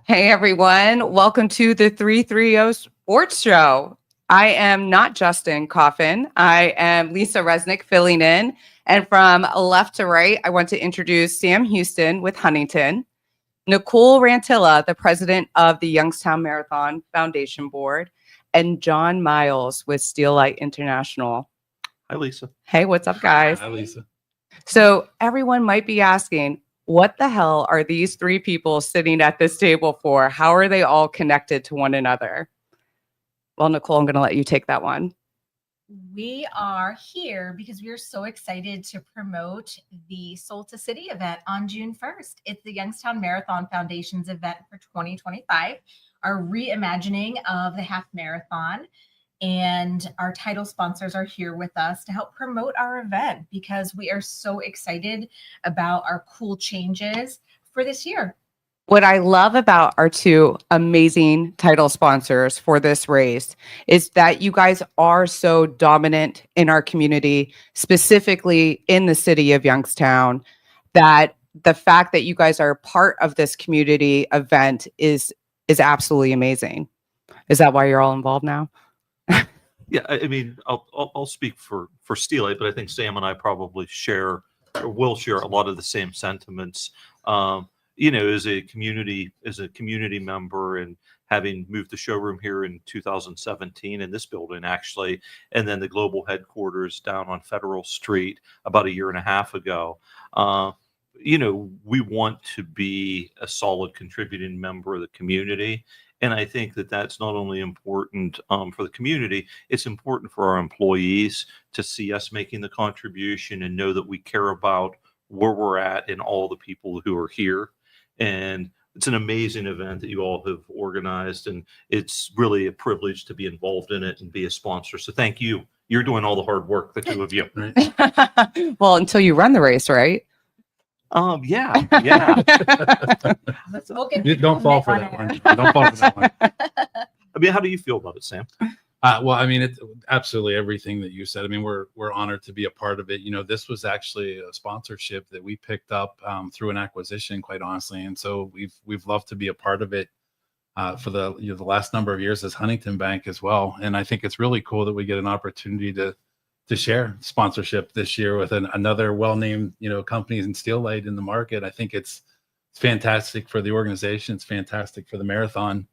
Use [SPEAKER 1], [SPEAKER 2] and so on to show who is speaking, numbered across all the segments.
[SPEAKER 1] Hey everyone, welcome to the 330 Sports Show. I am not Justin Coffin. I am Lisa Resnick filling in. And from left to right, I want to introduce Sam Houston with Huntington, Nicole Rantilla, the president of the Youngstown Marathon Foundation Board, and John Miles with Steel Light International.
[SPEAKER 2] Hi, Lisa.
[SPEAKER 1] Hey, what's up, guys?
[SPEAKER 3] Hi, Lisa.
[SPEAKER 1] So everyone might be asking, what the hell are these three people sitting at this table for? How are they all connected to one another? Well, Nicole, I'm going to let you take that one.
[SPEAKER 4] We are here because we are so excited to promote the Soul to City event on June 1st. It's the Youngstown Marathon Foundation's event for 2025, our reimagining of the half marathon. And our title sponsors are here with us to help promote our event because we are so excited about our cool changes for this year.
[SPEAKER 1] What I love about our two amazing title sponsors for this race is that you guys are so dominant in our community, specifically in the city of Youngstown, that the fact that you guys are part of this community event is absolutely amazing. Is that why you're all involved now?
[SPEAKER 2] Yeah, I mean, I'll speak for Steel Light, but I think Sam and I probably share or will share a lot of the same sentiments. As a community member, and having moved the showroom here in 2017 in this building, actually, and then the global headquarters down on Federal Street about a year and a half ago. We want to be a solid contributing member of the community. And I think that that's not only important for the community, it's important for our employees to see us making the contribution and know that we care about where we're at and all the people who are here. And it's an amazing event that you all have organized, and it's really a privilege to be involved in it and be a sponsor. So thank you. You're doing all the hard work, the two of you.
[SPEAKER 3] Right?
[SPEAKER 1] Well, until you run the race, right?
[SPEAKER 2] Yeah.
[SPEAKER 3] Don't fall for that one. Don't fall for that one.
[SPEAKER 2] I mean, how do you feel about it, Sam?
[SPEAKER 3] Well, I mean, it's absolutely everything that you said. I mean, we're honored to be a part of it. This was actually a sponsorship that we picked up through an acquisition, quite honestly, and so we've loved to be a part of it for the last number of years as Huntington Bank as well. And I think it's really cool that we get an opportunity to share sponsorship this year with another well-named companies in Steel Light in the market. I think it's fantastic for the organization. It's fantastic for the marathon.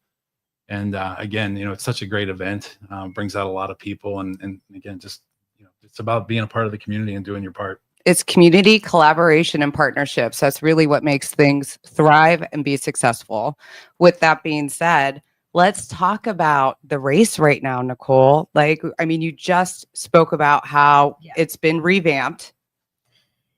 [SPEAKER 3] And again, it's such a great event, brings out a lot of people. And again, just, it's about being a part of the community and doing your part.
[SPEAKER 1] It's community collaboration and partnerships. That's really what makes things thrive and be successful. With that being said, let's talk about the race right now, Nicole. You just spoke about how it's been revamped.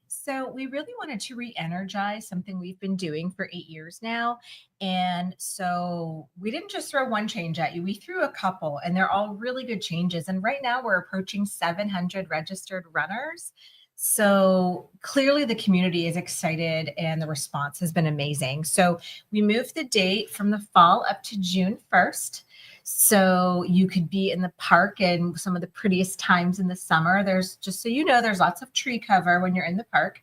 [SPEAKER 4] So we really wanted to re-energize something we've been doing for 8 years now. And so we didn't just throw one change at you. We threw a couple, and they're all really good changes. And right now we're approaching 700 registered runners. So clearly the community is excited and the response has been amazing. So we moved the date from the fall up to June 1st. So you could be in the park in some of the prettiest times in the summer. There's, just so you know, there's lots of tree cover when you're in the park.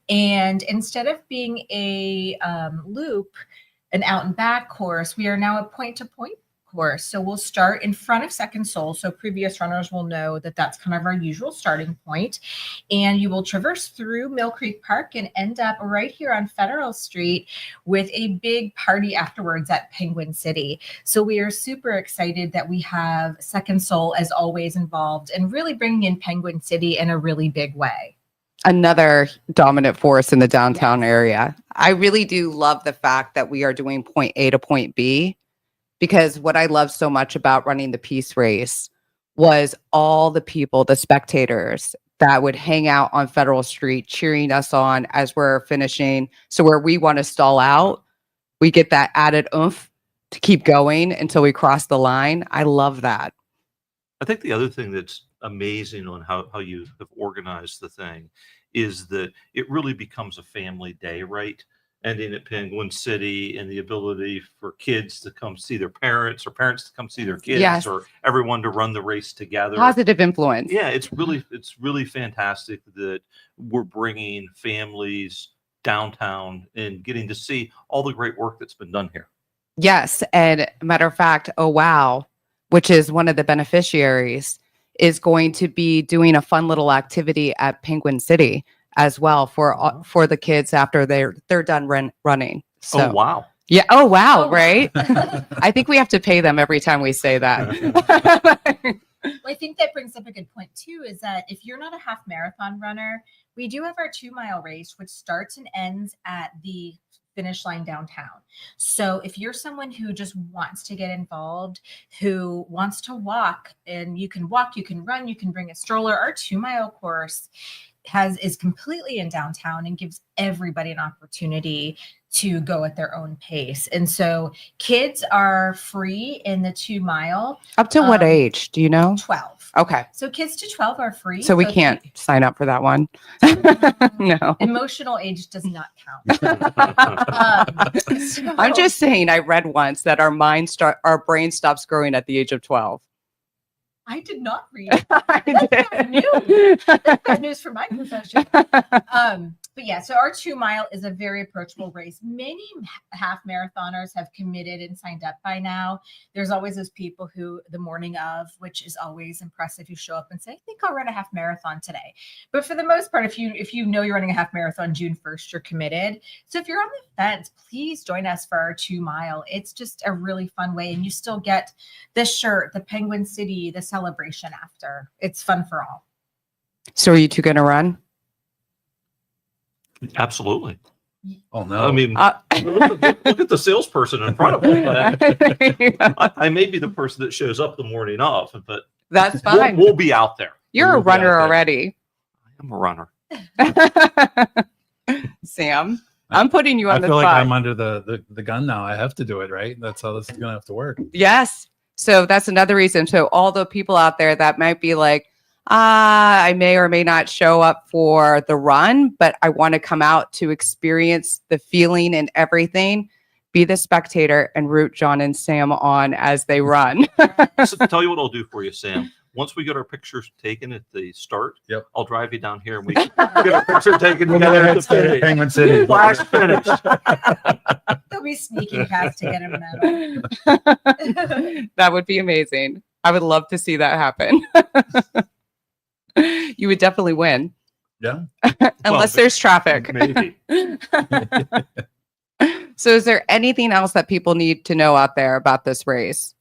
[SPEAKER 4] And instead of being a loop, an out and back course, we are now a point to point course. So we'll start in front of Second Soul. So previous runners will know that that's kind of our usual starting point. And you will traverse through Mill Creek Park and end up right here on Federal Street with a big party afterwards at Penguin City. So we are super excited that we have Second Soul as always involved and really bringing in Penguin City in a really big way.
[SPEAKER 1] Another dominant force in the downtown area. I really do love the fact that we are doing point A to point B, because what I love so much about running the Peace Race was all the people, the spectators that would hang out on Federal Street cheering us on as we're finishing. So where we want to stall out, we get that added oomph to keep going until we cross the line. I love that.
[SPEAKER 2] I think the other thing that's amazing on how you have organized the thing is that it really becomes a family day, right? ending at Penguin City, and the ability for kids to come see their parents or parents to come see their kids
[SPEAKER 1] Yes.
[SPEAKER 2] or everyone to run the race together.
[SPEAKER 1] Positive influence.
[SPEAKER 2] Yeah, it's really fantastic that we're bringing families downtown and getting to see all the great work that's been done here.
[SPEAKER 1] Yes. And matter of fact, Oh Wow, which is one of the beneficiaries, is going to be doing a fun little activity at Penguin City as well for the kids after they're done running. So,
[SPEAKER 2] Oh, wow.
[SPEAKER 1] yeah. Oh, wow.
[SPEAKER 4] Oh,
[SPEAKER 1] Right. I think we have to pay them every time we say that.
[SPEAKER 4] Well, I think that brings up a good point too, is that if you're not a half marathon runner, we do have our 2-mile race, which starts and ends at the finish line downtown. So if you're someone who just wants to get involved, who wants to walk, and you can walk, you can run, you can bring a stroller, our 2-mile course is completely in downtown and gives everybody an opportunity to go at their own pace. And so kids are free in the 2-mile.
[SPEAKER 1] Up to what age? Do you know?
[SPEAKER 4] 12.
[SPEAKER 1] Okay.
[SPEAKER 4] So kids to 12 are free.
[SPEAKER 1] So we
[SPEAKER 4] if
[SPEAKER 1] can't sign up for that one. No.
[SPEAKER 4] Emotional age does not count.
[SPEAKER 1] I'm just saying, I read once that our brain stops growing at the age of 12.
[SPEAKER 4] I did not read.
[SPEAKER 1] I
[SPEAKER 4] That's
[SPEAKER 1] did.
[SPEAKER 4] bad news. That's bad news for my profession. But yeah, so our 2-mile is a very approachable race. Many half marathoners have committed and signed up by now. There's always those people who the morning of, which is always impressive, who show up and say, I think I'll run a half marathon today. But for the most part, if you know you're running a half marathon June 1st, you're committed. So if you're on the fence, please join us for our 2-mile. It's just a really fun way. And you still get the shirt, the Penguin City, the celebration after. It's fun for all.
[SPEAKER 1] So are you two going to run?
[SPEAKER 2] Absolutely.
[SPEAKER 3] Oh no!
[SPEAKER 2] I mean, look at the salesperson in front of me. I may be the person that shows up the morning of, but
[SPEAKER 1] That's fine.
[SPEAKER 2] we'll be out there.
[SPEAKER 1] You're a
[SPEAKER 2] We'll be out
[SPEAKER 1] runner
[SPEAKER 2] there.
[SPEAKER 1] already.
[SPEAKER 2] I'm a runner.
[SPEAKER 1] Sam, I'm putting you
[SPEAKER 3] I
[SPEAKER 1] on the
[SPEAKER 3] feel like
[SPEAKER 1] spot.
[SPEAKER 3] I'm under the gun now. I have to do it, right? That's how this is gonna have to work.
[SPEAKER 1] Yes. So that's another reason. So all the people out there that might be like, I may or may not show up for the run, but I want to come out to experience the feeling and everything. Be the spectator and root John and Sam on as they run.
[SPEAKER 2] So tell you what I'll do for you, Sam. Once we get our pictures taken at the start,
[SPEAKER 3] Yep.
[SPEAKER 2] I'll drive you down here and we can get our picture taken together at the finish.
[SPEAKER 3] Penguin City.
[SPEAKER 2] Flash finish.
[SPEAKER 4] They'll be sneaking past to get a medal.
[SPEAKER 1] That would be amazing. I would love to see that happen. You would definitely win.
[SPEAKER 3] Yeah.
[SPEAKER 1] Unless there's traffic.
[SPEAKER 2] Maybe.
[SPEAKER 1] So is there anything else that people need to know out there about this race?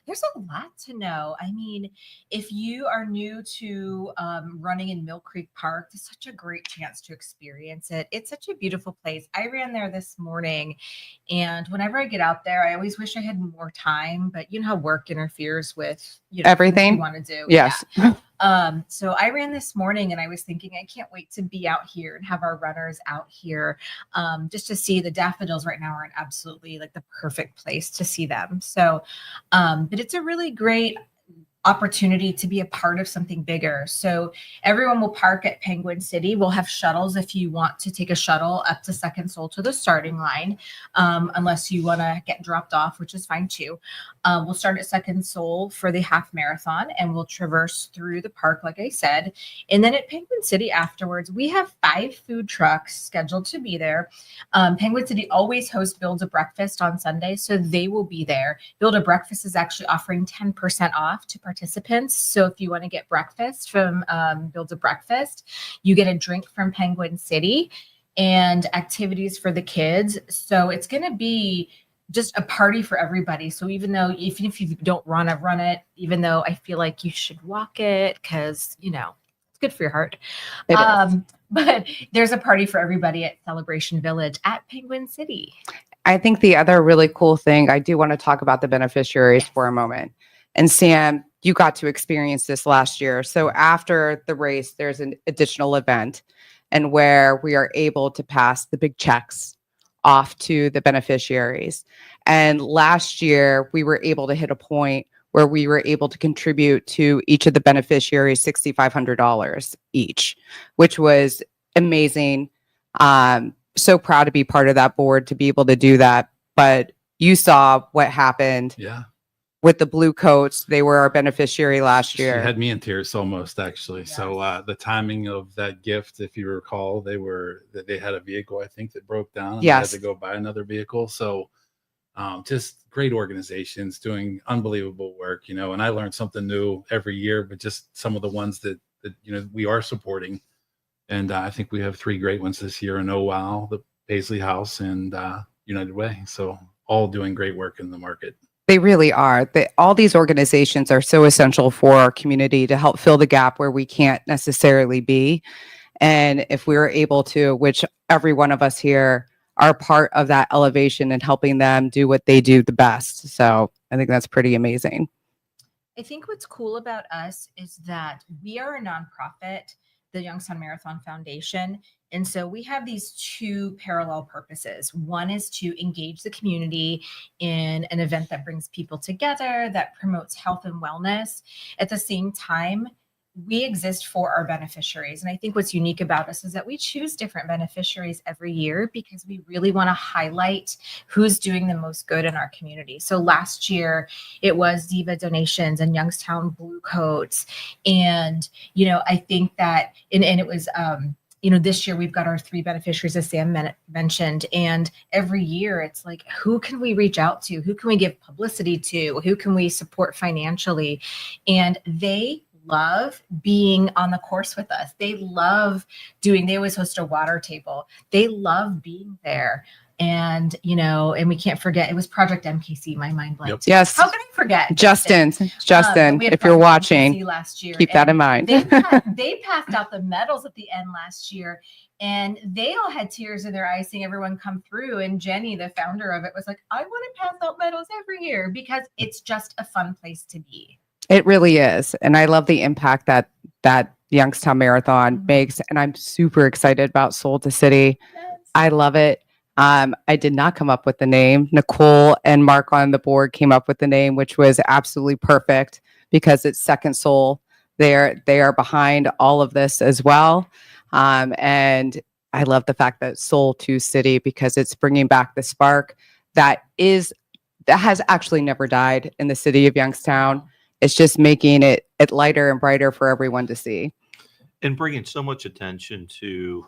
[SPEAKER 4] There's a lot to know. I mean, if you are new to running in Mill Creek Park, it's such a great chance to experience it. It's such a beautiful place. I ran there this morning, and whenever I get out there, I always wish I had more time, but you know how work interferes with
[SPEAKER 1] Everything
[SPEAKER 4] you want to do.
[SPEAKER 1] Yes.
[SPEAKER 4] Yeah. So I ran this morning and I was thinking, I can't wait to be out here and have our runners out here just to see the daffodils right now are in absolutely like the perfect place to see them. So, but it's a really great opportunity to be a part of something bigger. So everyone will park at Penguin City. We'll have shuttles if you want to take a shuttle up to Second Soul to the starting line, unless you want to get dropped off, which is fine too. We'll start at Second Soul for the half marathon and we'll traverse through the park, like I said. And then at Penguin City afterwards, we have 5 food trucks scheduled to be there. Penguin City always hosts Build a Breakfast on Sunday, so they will be there. Build a Breakfast is actually offering 10% off to participants. So if you want to get breakfast from Build a Breakfast, you get a drink from Penguin City and activities for the kids. So it's going to be just a party for everybody. So even if you don't run it, even though I feel like you should walk it because, it's good for your heart.
[SPEAKER 1] It is.
[SPEAKER 4] But there's a party for everybody at Celebration Village at Penguin City.
[SPEAKER 1] I think the other really cool thing, I do want to talk about the beneficiaries for a moment. And Sam, you got to experience this last year. So after the race, there's an additional event and where we are able to pass the big checks off to the beneficiaries. And last year, we were able to hit a point where we were able to contribute to each of the beneficiaries $6,500 each, which was amazing. so proud to be part of that board to be able to do that. But you saw what happened
[SPEAKER 3] Yeah.
[SPEAKER 1] with the Blue Coats. They were our beneficiary last
[SPEAKER 3] She
[SPEAKER 1] year.
[SPEAKER 3] had me in tears almost, actually.
[SPEAKER 4] Yes.
[SPEAKER 3] So the timing of that gift, if you recall, they had a vehicle, I think, that broke down, and they had
[SPEAKER 1] Yes.
[SPEAKER 3] to go buy another vehicle. So just great organizations doing unbelievable work, and I learned something new every year, but just some of the ones that we are supporting. And I think we have 3 great ones this year in Wow, the Paisley House, and United Way. So all doing great work in the market.
[SPEAKER 1] They really are. All these organizations are so essential for our community to help fill the gap where we can't necessarily be. And if we were able to, which every one of us here are part of that elevation and helping them do what they do the best. So I think that's pretty amazing.
[SPEAKER 4] I think what's cool about us is that we are a nonprofit, the Youngstown Marathon Foundation. And so we have these 2 parallel purposes. One is to engage the community in an event that brings people together, that promotes health and wellness. At the same time, we exist for our beneficiaries. And I think what's unique about us is that we choose different beneficiaries every year because we really want to highlight who's doing the most good in our community. So last year it was Diva Donations and Youngstown Blue Coats. And, I think that, and it was, this year we've got our 3 beneficiaries, as Sam mentioned, and every year it's like, who can we reach out to? Who can we give publicity to? Who can we support financially? And they love being on the course with us. They always host a water table. They love being there. And, and we can't forget, it was Project MKC, my mind blanked.
[SPEAKER 1] Yep. Yes.
[SPEAKER 4] How can I forget?
[SPEAKER 1] Justin,
[SPEAKER 4] we had
[SPEAKER 1] if you're
[SPEAKER 4] Project
[SPEAKER 1] watching,
[SPEAKER 4] MKC last year,
[SPEAKER 1] keep that in mind.
[SPEAKER 4] they passed out the medals at the end last year, and they all had tears in their eyes seeing everyone come through. And Jenny, the founder of it, was like, I want to pass out medals every year because it's just a fun place to be.
[SPEAKER 1] It really is. And I love the impact that Youngstown Marathon makes. And I'm super excited about Soul to City.
[SPEAKER 4] Yes.
[SPEAKER 1] I love it. I did not come up with the name. Nicole and Mark on the board came up with the name, which was absolutely perfect because it's Second Soul. They are behind all of this as well. And I love the fact that Soul to City, because it's bringing back the spark that has actually never died in the city of Youngstown. It's just making it lighter and brighter for everyone to see.
[SPEAKER 2] And bringing so much attention to,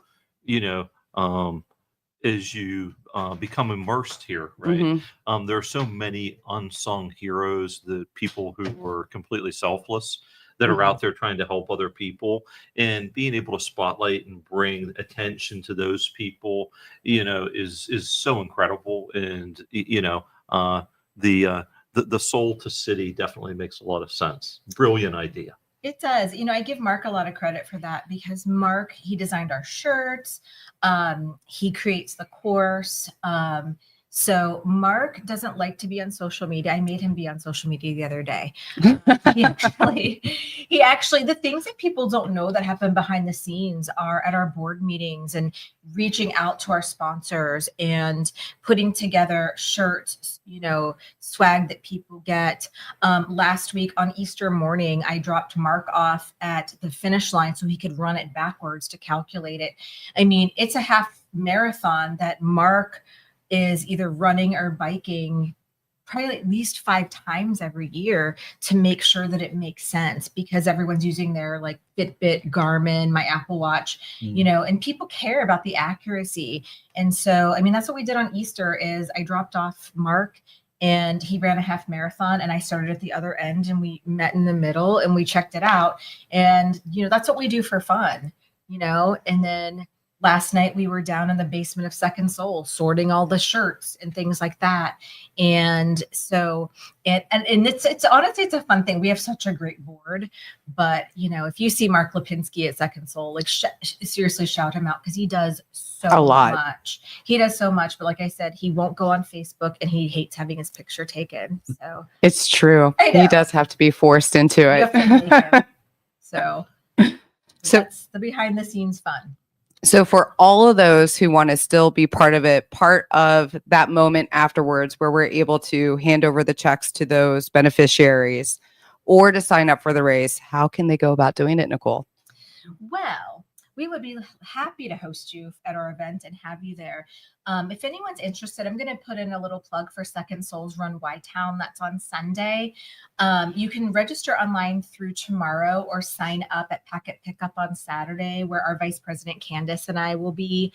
[SPEAKER 2] as you become immersed here, right?
[SPEAKER 1] Mm-hmm.
[SPEAKER 2] There are so many unsung heroes, the people who were completely selfless that are out there trying to help other people, and being able to spotlight and bring attention to those people, is so incredible. And, the Soul to City definitely makes a lot of sense. Brilliant idea.
[SPEAKER 4] It does. I give Mark a lot of credit for that because Mark, he designed our shirts. He creates the course. So Mark doesn't like to be on social media. I made him be on social media the other day. He actually, the things that people don't know that happen behind the scenes are at our board meetings and reaching out to our sponsors and putting together shirts, swag that people get. Last week on Easter morning, I dropped Mark off at the finish line so he could run it backwards to calculate it. I mean, it's a half marathon that Mark is either running or biking probably at least 5 times every year to make sure that it makes sense, because everyone's using their like Fitbit, Garmin, my Apple Watch, and people care about the accuracy. And so, that's what we did on Easter is I dropped off Mark and he ran a half marathon and I started at the other end and we met in the middle and we checked it out. And, that's what we do for fun, and then last night we were down in the basement of Second Soul sorting all the shirts and things like that. And so, and it's honestly, it's a fun thing. We have such a great board, but if you see Mark Lipinski at Second Soul, like seriously shout him out because he does so much. He does so much, but like I said, he won't go on Facebook and he hates having his picture taken. So
[SPEAKER 1] it's true. He does have to be forced into it.
[SPEAKER 4] So that's the behind the scenes fun.
[SPEAKER 1] So for all of those who want to still be part of it, part of that moment afterwards where we're able to hand over the checks to those beneficiaries or to sign up for the race, how can they go about doing it, Nicole?
[SPEAKER 4] Well, we would be happy to host you at our event and have you there. If anyone's interested, I'm going to put in a little plug for Second Souls Run Y-Town. That's on Sunday. You can register online through tomorrow or sign up at Packet Pickup on Saturday, where our Vice President Candace and I will be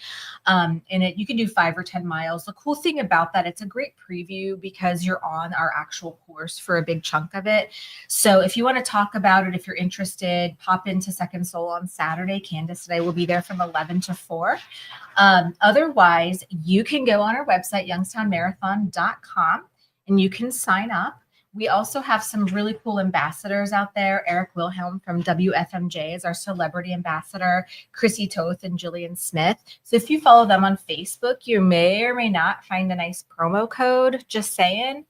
[SPEAKER 4] in it. You can do 5 or 10 miles. The cool thing about that, it's a great preview because you're on our actual course for a big chunk of it. So if you want to talk about it, if you're interested, pop into Second Soul on Saturday. Candace and I will be there from 11 to 4. Otherwise, you can go on our website, youngstownmarathon.com, and you can sign up. We also have some really cool ambassadors out there. Eric Wilhelm from WFMJ is our celebrity ambassador, Chrissy Toth and Jillian Smith. So if you follow them on Facebook, you may or may not find a nice promo code, just saying.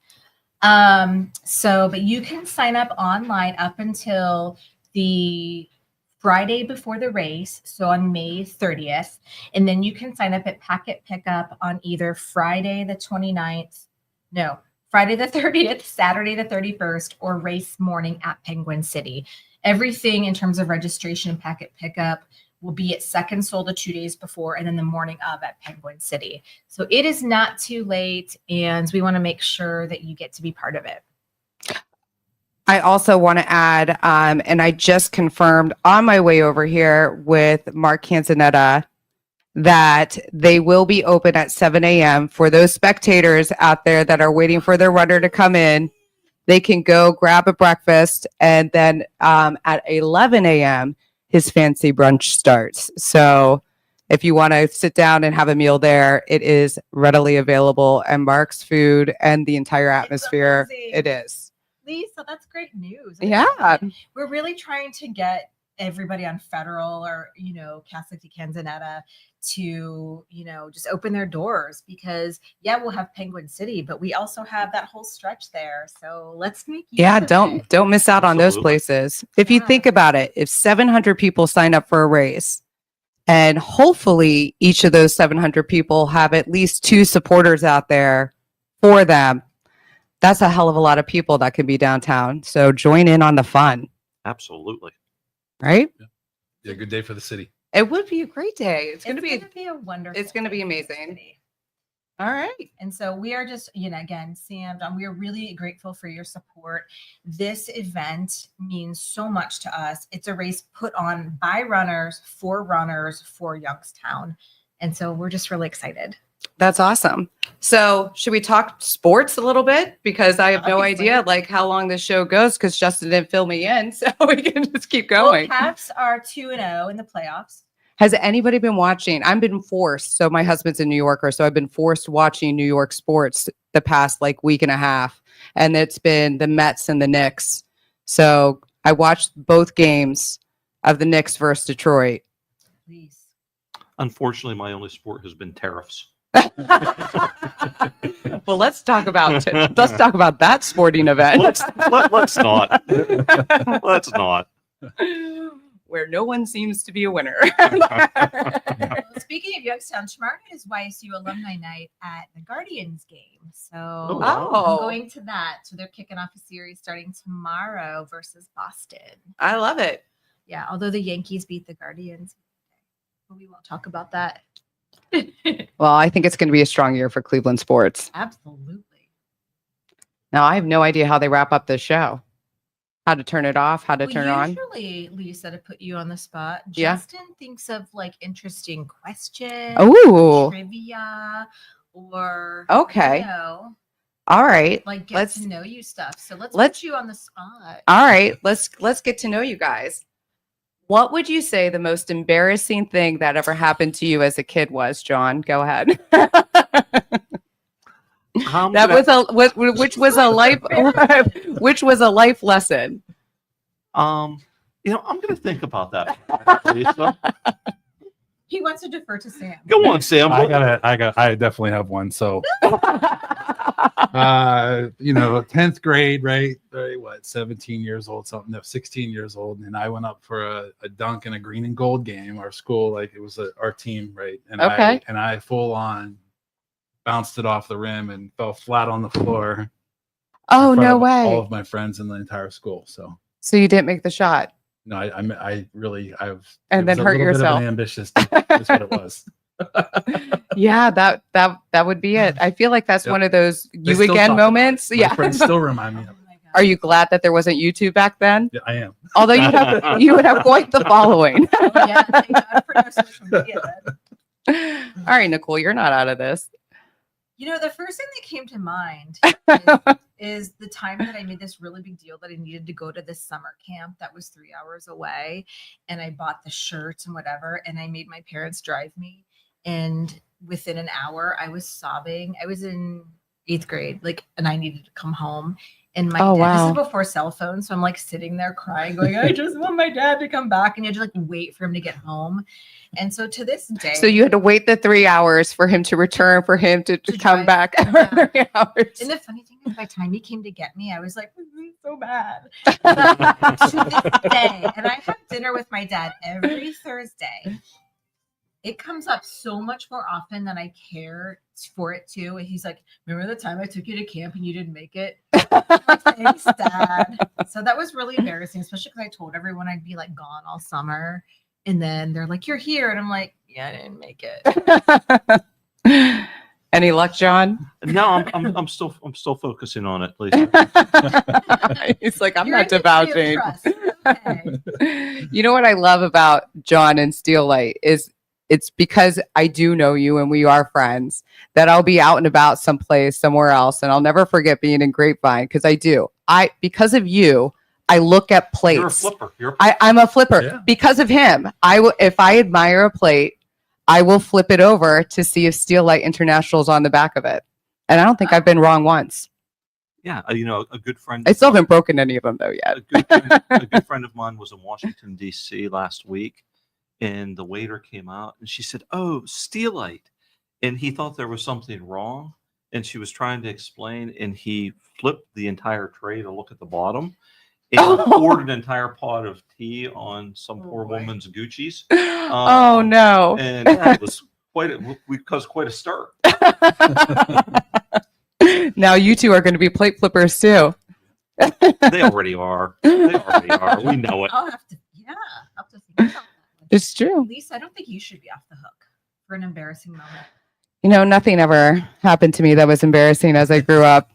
[SPEAKER 4] But you can sign up online up until the Friday before the race, so on May 30th. And then you can sign up at Packet Pickup on either Friday the 30th, Saturday the 31st, or race morning at Penguin City. Everything in terms of registration and Packet Pickup will be at Second Soul the 2 days before, and then the morning of at Penguin City. So it is not too late, and we want to make sure that you get to be part of it.
[SPEAKER 1] I also want to add, and I just confirmed on my way over here with Mark Canzanetta that they will be open at 7 a.m. For those spectators out there that are waiting for their runner to come in. They can go grab a breakfast, and then at 11 a.m., his fancy brunch starts. So if you want to sit down and have a meal there, it is readily available. And Mark's food and the entire atmosphere, it is.
[SPEAKER 4] Lisa, that's great news.
[SPEAKER 1] Yeah.
[SPEAKER 4] We're really trying to get everybody on Federal or, Catholic de Canzanetta to, just open their doors because, we'll have Penguin City, but we also have that whole stretch there. So let's make use of it.
[SPEAKER 1] Don't miss out on those
[SPEAKER 2] Absolutely.
[SPEAKER 1] places. If you think about it, if 700 people sign up for a race, and hopefully each of those 700 people have at least 2 supporters out there for them, that's a hell of a lot of people that can be downtown. So join in on the fun,
[SPEAKER 2] Absolutely.
[SPEAKER 1] right?
[SPEAKER 3] Yeah, good day for the city.
[SPEAKER 1] It would be a great day. It's going to be
[SPEAKER 4] a wonderful.
[SPEAKER 1] it's gonna be
[SPEAKER 4] day for the
[SPEAKER 1] amazing.
[SPEAKER 4] city.
[SPEAKER 1] all right.
[SPEAKER 4] And so we are just, again, Sam, John, we are really grateful for your support. This event means so much to us. It's a race put on by runners for Youngstown. And so we're just really excited.
[SPEAKER 1] That's awesome. So should we talk sports a little bit? Because I have no idea like how long this show goes because Justin didn't fill me in. So we can just keep going.
[SPEAKER 4] Well, Caps are 2-0 in the playoffs.
[SPEAKER 1] Has anybody been watching? I've been forced. So my husband's a New Yorker. So I've been forced watching New York sports the past week and a half. And it's been the Mets and the Knicks. So I watched both games of the Knicks versus Detroit.
[SPEAKER 4] Please.
[SPEAKER 2] Unfortunately, my only sport has been tariffs.
[SPEAKER 1] Well, let's talk about that sporting event.
[SPEAKER 2] Let's not. Let's not.
[SPEAKER 1] Where no one seems to be a winner.
[SPEAKER 4] Well, speaking of Youngstown, tomorrow night is YSU alumni night at the Guardians game. So
[SPEAKER 1] Oh.
[SPEAKER 4] I'm going to that. So they're kicking off a series starting tomorrow versus Boston.
[SPEAKER 1] I love it.
[SPEAKER 4] Yeah, although the Yankees beat the Guardians. But we won't talk about that.
[SPEAKER 1] Well, I think it's going to be a strong year for Cleveland sports.
[SPEAKER 4] Absolutely.
[SPEAKER 1] Now, I have no idea how they wrap up this show. How to turn it off, how to turn it on.
[SPEAKER 4] Usually, Lisa, to put you on the spot,
[SPEAKER 1] Yeah.
[SPEAKER 4] Justin thinks of interesting questions,
[SPEAKER 1] Ooh.
[SPEAKER 4] trivia, or
[SPEAKER 1] Okay. All right.
[SPEAKER 4] get
[SPEAKER 1] Let's-
[SPEAKER 4] to know you stuff. So let's
[SPEAKER 1] let's-
[SPEAKER 4] put you on the spot.
[SPEAKER 1] All right. Let's get to know you guys. What would you say the most embarrassing thing that ever happened to you as a kid was, John? Go ahead. Which was a life lesson.
[SPEAKER 2] I'm going to think about that. Lisa.
[SPEAKER 4] He wants to defer to Sam.
[SPEAKER 2] Go on, Sam.
[SPEAKER 3] I definitely have one. So, 10th grade, right? 17 years old, 16 years old. And I went up for a dunk in a green and gold game. Our school, it was our team, right? And
[SPEAKER 1] Okay.
[SPEAKER 3] I full on bounced it off the rim and fell flat on the floor.
[SPEAKER 1] Oh,
[SPEAKER 3] in front
[SPEAKER 1] no
[SPEAKER 3] of
[SPEAKER 1] way.
[SPEAKER 3] All of my friends in the entire school. So
[SPEAKER 1] So you didn't make the shot.
[SPEAKER 3] No, I really,
[SPEAKER 1] And
[SPEAKER 3] it
[SPEAKER 1] then
[SPEAKER 3] was a
[SPEAKER 1] hurt
[SPEAKER 3] little bit of
[SPEAKER 1] yourself.
[SPEAKER 3] an ambitious thing, is what it was.
[SPEAKER 1] Yeah, that would be it. I feel like that's
[SPEAKER 3] Yep.
[SPEAKER 1] one of those
[SPEAKER 3] They
[SPEAKER 1] you
[SPEAKER 3] still
[SPEAKER 1] again
[SPEAKER 3] talk about
[SPEAKER 1] moments.
[SPEAKER 3] it. My
[SPEAKER 1] Yeah.
[SPEAKER 3] friends still remind me of it.
[SPEAKER 4] Oh my God.
[SPEAKER 1] Are you glad that there wasn't YouTube back then?
[SPEAKER 3] Yeah, I am.
[SPEAKER 1] Although you would have quite the following.
[SPEAKER 4] Oh, yeah, thank God for no social media then.
[SPEAKER 1] All right, Nicole, you're not out of this.
[SPEAKER 4] You know, the first thing that came to mind is the time that I made this really big deal that I needed to go to this summer camp that was 3 hours away. And I bought the shirts and whatever. And I made my parents drive me. And within an hour, I was sobbing. I was in 8th grade, and I needed to come home. And my
[SPEAKER 1] Oh,
[SPEAKER 4] dad,
[SPEAKER 1] wow.
[SPEAKER 4] this is before cell phones. So I'm like sitting there crying, going, I just want my dad to come back. And you had to like wait for him to get home. And so to this day.
[SPEAKER 1] So you had to wait the 3 hours for him to return, for him to come
[SPEAKER 4] drive.
[SPEAKER 1] back
[SPEAKER 4] Yeah.
[SPEAKER 1] every 3 hours.
[SPEAKER 4] And the funny thing is, by the time he came to get me, I was like, this is so bad. But to this day, and I have dinner with my dad every Thursday. It comes up so much more often than I care for it to. And he's like, remember the time I took you to camp and you didn't make it? I'm like, thanks, Dad. So that was really embarrassing, especially because I told everyone I'd be like gone all summer. And then they're like, you're here. And I'm like, yeah, I didn't make it.
[SPEAKER 1] Any luck, John?
[SPEAKER 2] No, I'm still focusing on it, Lisa.
[SPEAKER 1] He's like, I'm
[SPEAKER 4] You're
[SPEAKER 1] not
[SPEAKER 4] in the tree of
[SPEAKER 1] divulging.
[SPEAKER 4] trust. Okay.
[SPEAKER 1] You know what I love about John and Steel Light is it's because I do know you and we are friends that I'll be out and about someplace, somewhere else. And I'll never forget being in Grapevine because I do. Because of you, I look at plates.
[SPEAKER 2] You're a flipper.
[SPEAKER 1] I'm a flipper.
[SPEAKER 3] Yeah.
[SPEAKER 1] Because of him. If I admire a plate, I will flip it over to see if Steel Light International is on the back of it. And I don't think I've been wrong once.
[SPEAKER 2] Yeah, a good friend.
[SPEAKER 1] I still haven't broken any of them though yet.
[SPEAKER 2] A good friend of mine was in Washington, D.C. last week, and the waiter came out and she said, "Oh, Steelite," and he thought there was something wrong, and she was trying to explain, and he flipped the entire tray to look at the bottom, and poured an entire pot of tea on some poor woman's Gucci's.
[SPEAKER 1] Oh no!
[SPEAKER 2] And it was we caused quite a stir.
[SPEAKER 1] Now you two are going to be plate flippers too.
[SPEAKER 2] They already are. We know it.
[SPEAKER 4] I'll have to think about that.
[SPEAKER 1] It's true.
[SPEAKER 4] Lisa, I don't think you should be off the hook for an embarrassing moment.
[SPEAKER 1] You know, nothing ever happened to me that was embarrassing as I grew up.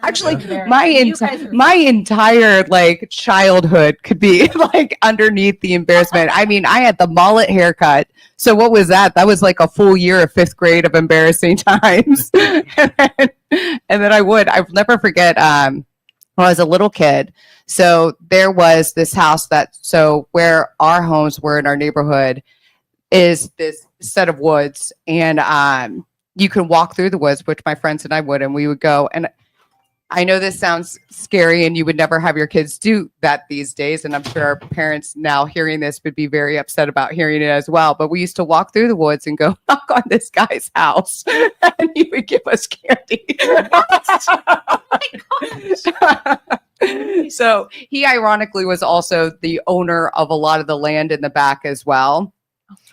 [SPEAKER 1] Actually, my entire like childhood could be like underneath the embarrassment. I mean, I had the mullet haircut. So what was that? That was like a full year of 5th grade of embarrassing times. and then I'll never forget when I was a little kid. So there was this house where our homes were in our neighborhood is this set of woods, and you can walk through the woods, which my friends and I would, and we would go. And I know this sounds scary and you would never have your kids do that these days. And I'm sure our parents now hearing this would be very upset about hearing it as well. But we used to walk through the woods and go knock on this guy's house and he would give us candy. So he ironically was also the owner of a lot of the land in the back as well.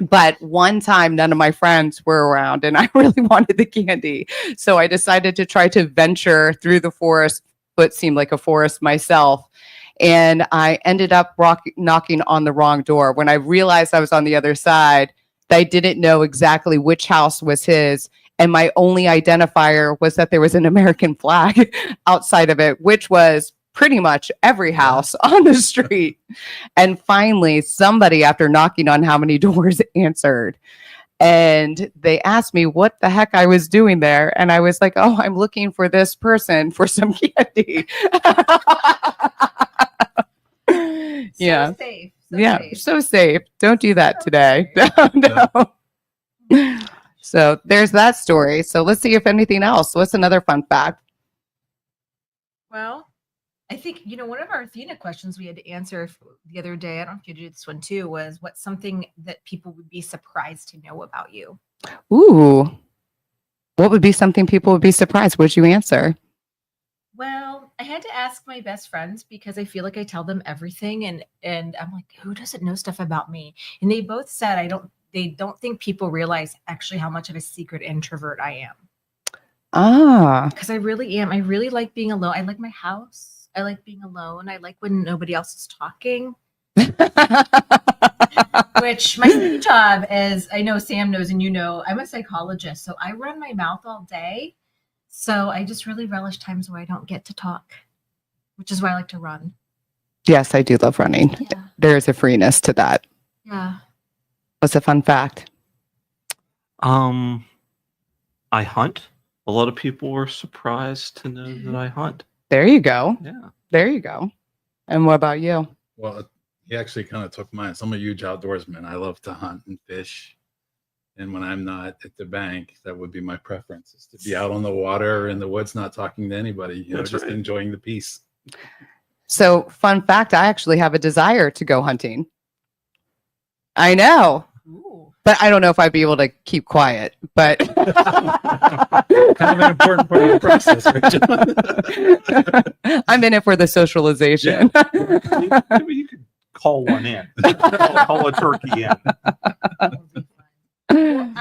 [SPEAKER 1] But one time, none of my friends were around and I really wanted the candy. So I decided to try to venture through the forest, what seemed like a forest myself. And I ended up knocking on the wrong door. When I realized I was on the other side, I didn't know exactly which house was his. And my only identifier was that there was an American flag outside of it, which was pretty much every house on the street. And finally, somebody, after knocking on how many doors, answered. And they asked me what the heck I was doing there. And I was like, oh, I'm looking for this person for some candy. Yeah.
[SPEAKER 4] So safe.
[SPEAKER 1] So safe. Don't do that today. No. So there's that story. So let's see if anything else. What's another fun fact?
[SPEAKER 4] Well, I think, one of our Athena questions we had to answer the other day, I don't know if you did this one too, was what's something that people would be surprised to know about you?
[SPEAKER 1] Ooh. What would be something people would be surprised? What'd you answer?
[SPEAKER 4] Well, I had to ask my best friends because I feel like I tell them everything and I'm like, who doesn't know stuff about me? And they both said they don't think people realize actually how much of a secret introvert I am.
[SPEAKER 1] Ah.
[SPEAKER 4] Because I really am. I really like being alone. I like my house. I like being alone. I like when nobody else is talking. Which my day job is, I know Sam knows and you know, I'm a psychologist, so I run my mouth all day. So I just really relish times where I don't get to talk, which is why I like to run.
[SPEAKER 1] Yes, I do love running.
[SPEAKER 4] Yeah.
[SPEAKER 1] There is a freeness to that.
[SPEAKER 4] Yeah.
[SPEAKER 1] What's a fun fact?
[SPEAKER 2] I hunt. A lot of people were surprised to know that I hunt.
[SPEAKER 1] There you go.
[SPEAKER 2] Yeah.
[SPEAKER 1] There you go. And what about you?
[SPEAKER 3] Well, he actually kind of took mine. So I'm a huge outdoorsman. I love to hunt and fish. And when I'm not at the bank, that would be my preference, is to be out on the water in the woods, not talking to anybody, you know,
[SPEAKER 2] That's
[SPEAKER 3] just
[SPEAKER 2] right.
[SPEAKER 3] enjoying the peace.
[SPEAKER 1] So, fun fact, I actually have a desire to go hunting. I know,
[SPEAKER 4] Ooh.
[SPEAKER 1] but I don't know if I'd be able to keep quiet. But
[SPEAKER 3] Kind of an important part of the process, right?
[SPEAKER 1] I'm in it for the socialization.
[SPEAKER 2] Maybe you could call one in. Call a turkey in.
[SPEAKER 4] Well,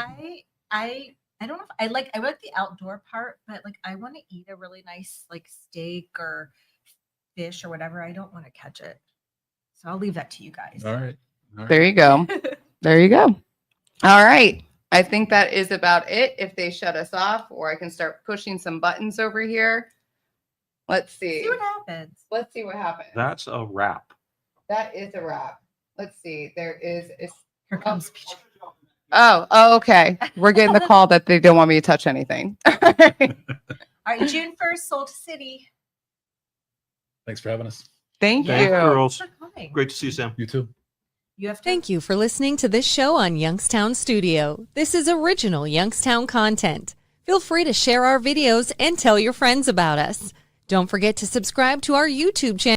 [SPEAKER 4] I don't know if I like the outdoor part, but like I want to eat a really nice like steak or fish or whatever. I don't want to catch it. So I'll leave that to you guys.
[SPEAKER 3] All right.
[SPEAKER 1] There you go. There you go. All right. I think that is about it. If they shut us off, or I can start pushing some buttons over here. Let's see.
[SPEAKER 4] See what happens.
[SPEAKER 1] Let's see what happens.
[SPEAKER 2] That's a wrap.
[SPEAKER 1] That is a wrap. Let's see. There is a
[SPEAKER 4] Here comes Peach.
[SPEAKER 1] Oh, okay. We're getting the call that they don't want me to touch anything.
[SPEAKER 4] All right, June 1st, Salt City.
[SPEAKER 3] Thanks for having us.
[SPEAKER 1] Thank
[SPEAKER 2] Thanks,
[SPEAKER 1] you.
[SPEAKER 2] girls.
[SPEAKER 4] Thanks for coming.
[SPEAKER 2] Great to see you, Sam.
[SPEAKER 3] You too.
[SPEAKER 4] You have to
[SPEAKER 5] Thank you for listening to this show on Youngstown Studio. This is original Youngstown content. Feel free to share our videos and tell your friends about us. Don't forget to subscribe to our YouTube channel.